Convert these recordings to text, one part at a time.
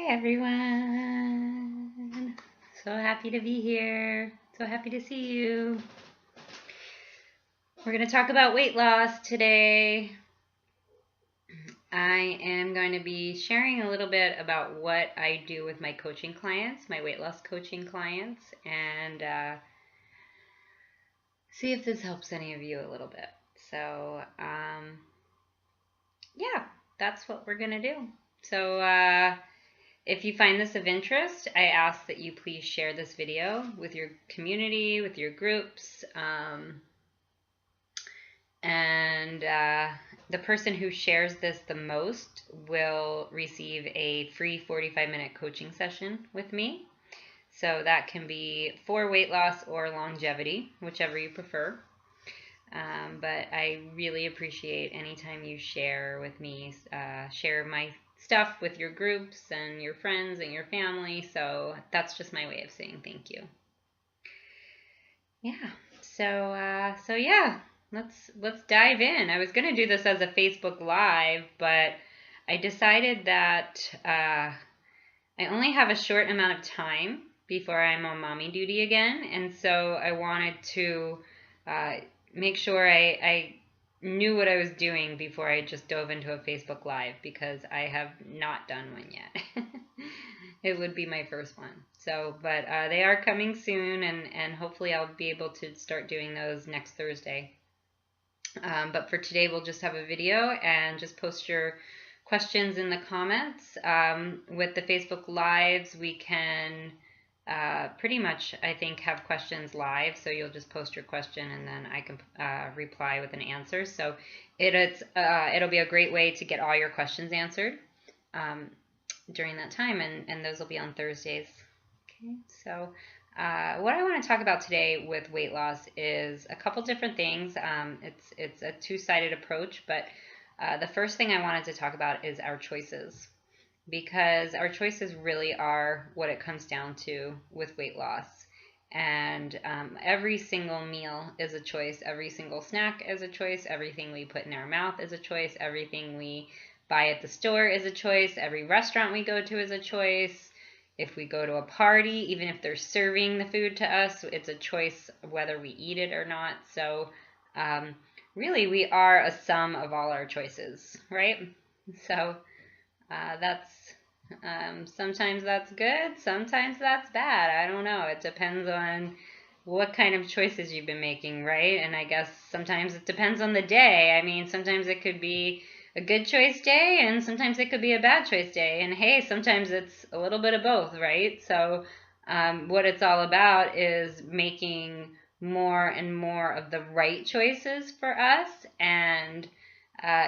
everyone. So happy to be here. So happy to see you. We're going to talk about weight loss today. I am going to be sharing a little bit about what I do with my coaching clients, my weight loss coaching clients, and see if this helps any of you a little bit. So, yeah, that's what we're going to do. So, if you find this of interest, I ask that you please share this video with your community, with your groups, and the person who shares this the most will receive a free 45-minute coaching session with me. So that can be for weight loss or longevity, whichever you prefer. But I really appreciate anytime you share with me, share my stuff with your groups and your friends and your family. So that's just my way of saying thank you. Yeah. So yeah, let's dive in. I was gonna do this as a Facebook Live, but I decided that I only have a short amount of time before I'm on mommy duty again, and so I wanted to make sure I knew what I was doing before I just dove into a Facebook Live, because I have not done one yet. It would be my first one. So, but they are coming soon, and hopefully I'll be able to start doing those next Thursday. But for today, we'll just have a video and just post your questions in the comments. With the Facebook Lives, we can pretty much, I think, have questions live. So you'll just post your question and then I can reply with an answer. So it'll be a great way to get all your questions answered during that time, and those will be on Thursdays. Okay, so what I want to talk about today with weight loss is a couple different things. It's a two-sided approach, but the first thing I wanted to talk about is our choices, because our choices really are what it comes down to with weight loss. And every single meal is a choice. Every single snack is a choice. Everything we put in our mouth is a choice. Everything we buy at the store is a choice. Every restaurant we go to is a choice. If we go to a party, even if they're serving the food to us, it's a choice whether we eat it or not. So really, we are a sum of all our choices, right? So that's sometimes that's good, sometimes that's bad. I don't know. It depends on what kind of choices you've been making, right? And I guess sometimes it depends on the day. I mean, sometimes it could be a good choice day and sometimes it could be a bad choice day. And hey, sometimes it's a little bit of both, right? So what it's all about is making more and more of the right choices for us, and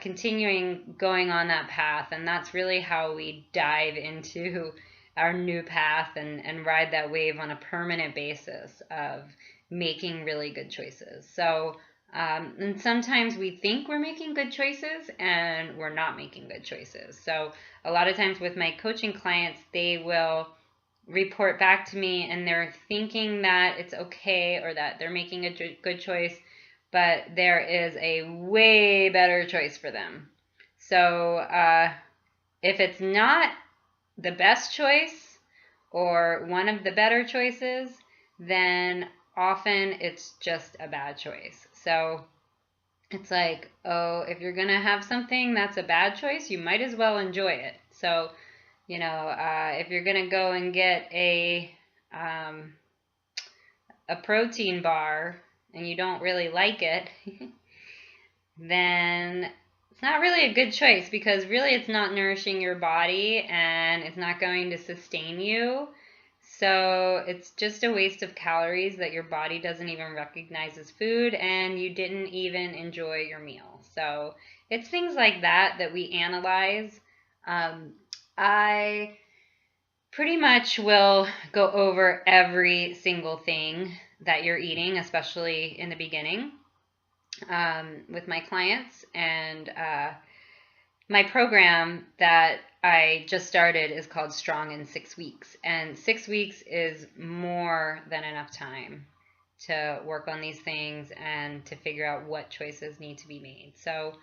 continuing going on that path. And that's really how we dive into our new path and ride that wave on a permanent basis of making really good choices. So, and sometimes we think we're making good choices and we're not making good choices. So a lot of times with my coaching clients, they will report back to me and they're thinking that it's okay or that they're making a good choice, but there is a way better choice for them. So if it's not the best choice or one of the better choices, then often it's just a bad choice. So it's like, oh, if you're going to have something that's a bad choice, you might as well enjoy it. So, you know, if you're going to go and get a protein bar and you don't really like it, then it's not really a good choice, because really it's not nourishing your body and it's not going to sustain you. So it's just a waste of calories that your body doesn't even recognize as food, and you didn't even enjoy your meal. So it's things like that that we analyze. I pretty much will go over every single thing that you're eating, especially in the beginning, with my clients. And my program that I just started is called Strong in 6 Weeks. And 6 weeks is more than enough time to work on these things and to figure out what choices need to be made. So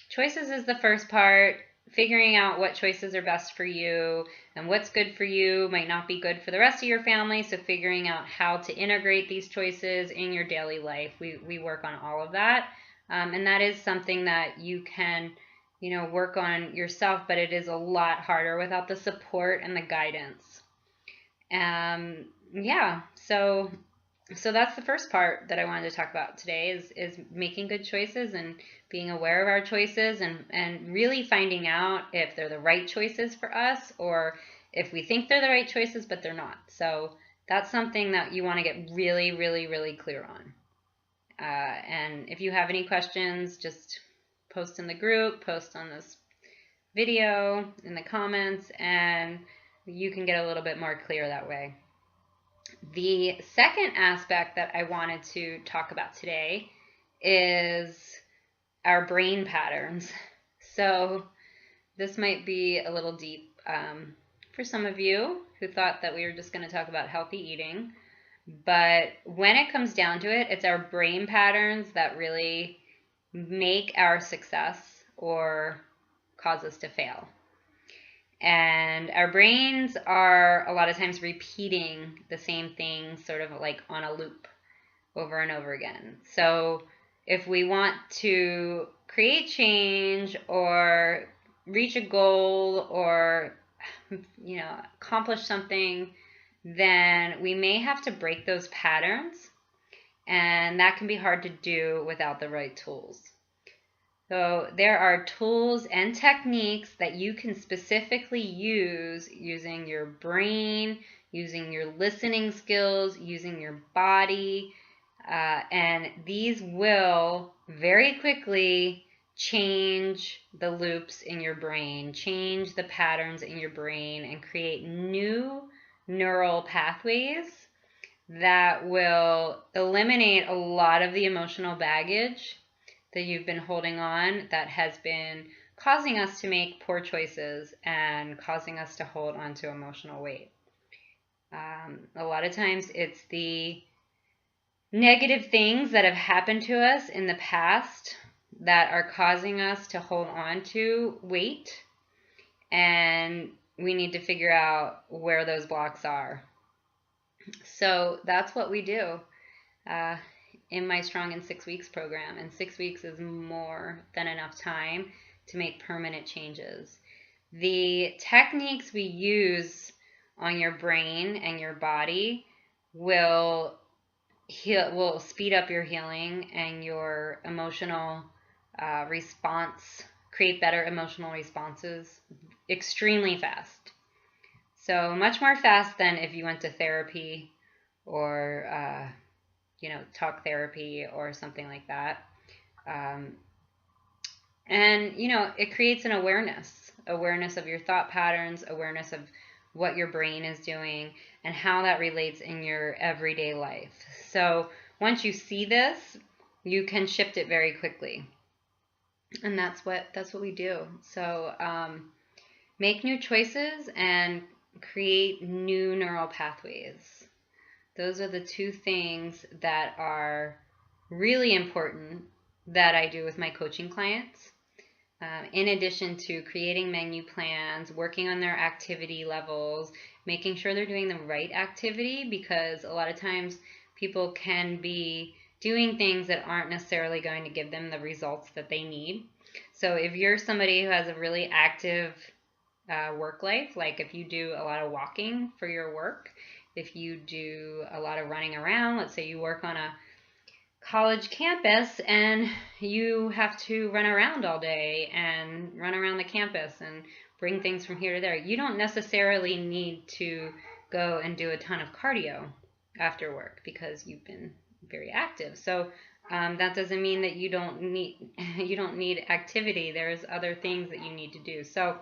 choices is the first part. figuring out what choices are best for you and what's good for you might not be good for the rest of your family. So figuring out how to integrate these choices in your daily life. We work on all of that. And that is something that you can, work on yourself, but it is a lot harder without the support and the guidance. Yeah, so that's the first part that I wanted to talk about today is making good choices and being aware of our choices and really finding out if they're the right choices for us or if we think they're the right choices but they're not. So that's something that you want to get really, really, really clear on. And if you have any questions, just post in the group, post on this video in the comments, and you can get a little bit more clear that way. The second aspect that I wanted to talk about today is our brain patterns. So this might be a little deep for some of you who thought that we were just going to talk about healthy eating. But when it comes down to it, it's our brain patterns that really make our success or cause us to fail. And our brains are a lot of times repeating the same thing sort of like on a loop over and over again. So if we want to create change or reach a goal or accomplish something, then we may have to break those patterns, and that can be hard to do without the right tools. So there are tools and techniques that you can specifically use using your brain, using your listening skills, using your body, and these will very quickly change the loops in your brain, change the patterns in your brain, and create new neural pathways that will eliminate a lot of the emotional baggage that you've been holding on that has been causing us to make poor choices and causing us to hold on to emotional weight. A lot of times it's the negative things that have happened to us in the past that are causing us to hold on to weight, and we need to figure out where those blocks are. So that's what we do in my Strong in 6 Weeks program. And 6 weeks is more than enough time to make permanent changes. The techniques we use on your brain and your body will speed up your healing and your emotional response, create better emotional responses extremely fast. So much more fast than if you went to therapy or talk therapy or something like that. And it creates an awareness of your thought patterns, awareness of what your brain is doing and how that relates in your everyday life. So once you see this, you can shift it very quickly. And that's what we do. So make new choices and create new neural pathways. Those are the two things that are really important that I do with my coaching clients. In addition to creating menu plans, working on their activity levels, making sure they're doing the right activity, because a lot of times people can be doing things that aren't necessarily going to give them the results that they need. So if you're somebody who has a really active work life, like if you do a lot of walking for your work, if you do a lot of running around, let's say you work on a college campus and you have to run around all day and run around the campus and bring things from here to there, you don't necessarily need to go and do a ton of cardio after work because you've been very active. So that doesn't mean that you don't need activity. There's other things that you need to do. So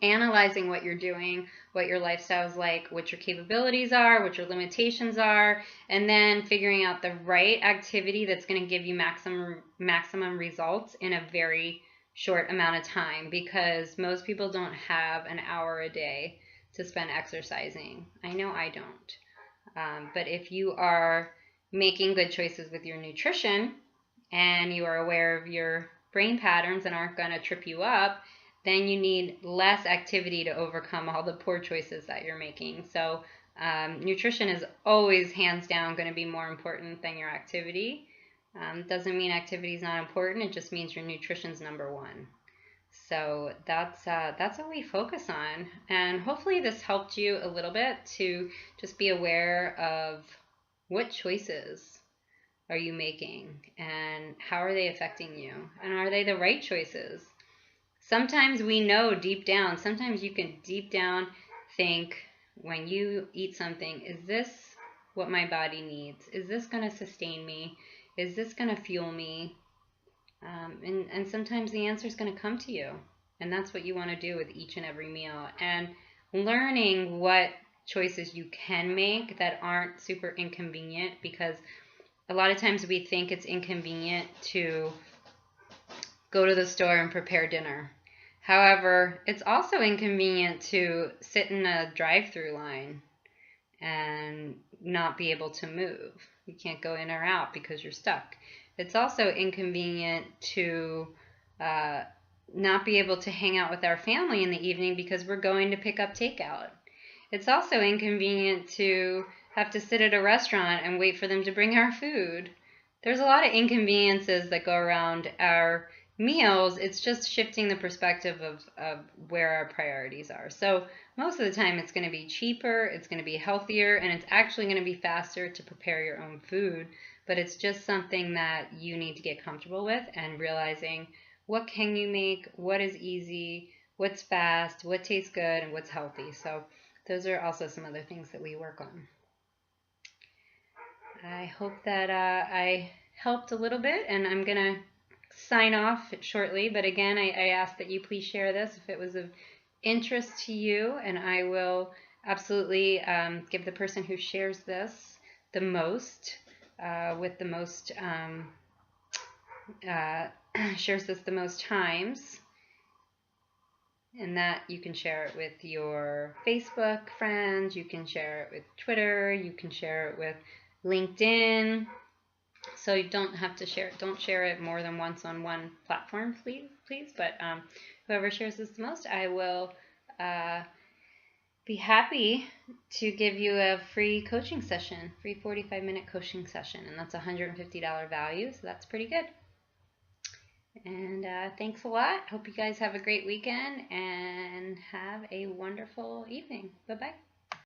analyzing what you're doing, what your lifestyle is like, what your capabilities are, what your limitations are, and then figuring out the right activity that's going to give you maximum results in a very short amount of time, because most people don't have an hour a day to spend exercising. I know I don't. But if you are making good choices with your nutrition and you are aware of your brain patterns and aren't going to trip you up, then you need less activity to overcome all the poor choices that you're making. So nutrition is always hands down going to be more important than your activity. Doesn't mean activity is not important. It just means your nutrition's number one. So that's what we focus on, and hopefully this helped you a little bit to just be aware of what choices are you making and how are they affecting you, and are they the right choices? Sometimes we know deep down, sometimes you can deep down think when you eat something, is this what my body needs? Is this going to sustain me? Is this going to fuel me? And sometimes the answer is going to come to you. And that's what you want to do with each and every meal. And learning what choices you can make that aren't super inconvenient, because a lot of times we think it's inconvenient to go to the store and prepare dinner. However, it's also inconvenient to sit in a drive-through line and not be able to move. You can't go in or out because you're stuck. It's also inconvenient to not be able to hang out with our family in the evening because we're going to pick up takeout. It's also inconvenient to have to sit at a restaurant and wait for them to bring our food. There's a lot of inconveniences that go around our meals. It's just shifting the perspective of where our priorities are. So most of the time it's going to be cheaper, it's going to be healthier, and it's actually going to be faster to prepare your own food. But it's just something that you need to get comfortable with, and realizing what can you make, what is easy, what's fast, what tastes good, and what's healthy. So those are also some other things that we work on. I hope that I helped a little bit, and I'm going to sign off shortly. But again, I ask that you please share this if it was of interest to you, and I will absolutely give the person who shares this the most, with the most, shares this the most times, and that you can share it with your Facebook friends, you can share it with Twitter, you can share it with LinkedIn. So you don't have to share it. Don't share it more than once on one platform, please. But whoever shares this the most, I will be happy to give you a free coaching session, free 45-minute coaching session, and that's $150 value, so that's pretty good. And thanks a lot. Hope you guys have a great weekend and have a wonderful evening. Bye-bye.